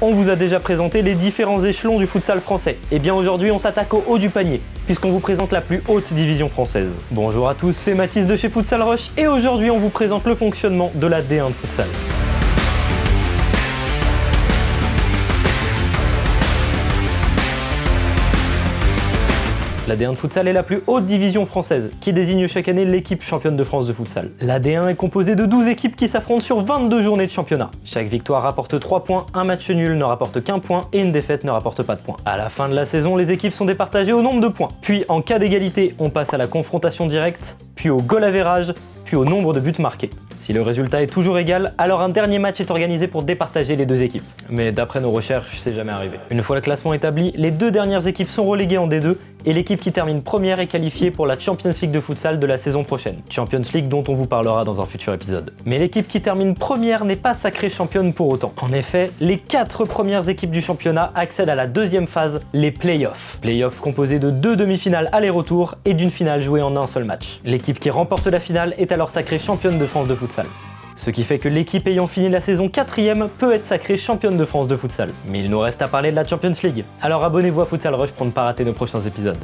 On vous a déjà présenté les différents échelons du futsal français. Et bien aujourd'hui on s'attaque au haut du panier, puisqu'on vous présente la plus haute division française. Bonjour à tous, c'est Mathis de chez Futsal Rush, et aujourd'hui on vous présente le fonctionnement de la D1 de futsal. La D1 de futsal est la plus haute division française, qui désigne chaque année l'équipe championne de France de futsal. La D1 est composée de 12 équipes qui s'affrontent sur 22 journées de championnat. Chaque victoire rapporte 3 points, un match nul ne rapporte qu'un point et une défaite ne rapporte pas de points. À la fin de la saison, les équipes sont départagées au nombre de points. Puis en cas d'égalité, on passe à la confrontation directe, puis au goal average, puis au nombre de buts marqués. Si le résultat est toujours égal, alors un dernier match est organisé pour départager les deux équipes. Mais d'après nos recherches, c'est jamais arrivé. Une fois le classement établi, les deux dernières équipes sont reléguées en D2 et l'équipe qui termine première est qualifiée pour la Champions League de futsal de la saison prochaine. Champions League dont on vous parlera dans un futur épisode. Mais l'équipe qui termine première n'est pas sacrée championne pour autant. En effet, les 4 premières équipes du championnat accèdent à la deuxième phase, les playoffs. Playoffs composés de 2 demi-finales aller-retour et d'une finale jouée en un seul match. L'équipe qui remporte la finale est alors sacrée championne de France de futsal. Ce qui fait que l'équipe ayant fini la saison 4ème peut être sacrée championne de France de futsal. Mais il nous reste à parler de la Champions League. Alors abonnez-vous à Futsal Rush pour ne pas rater nos prochains épisodes.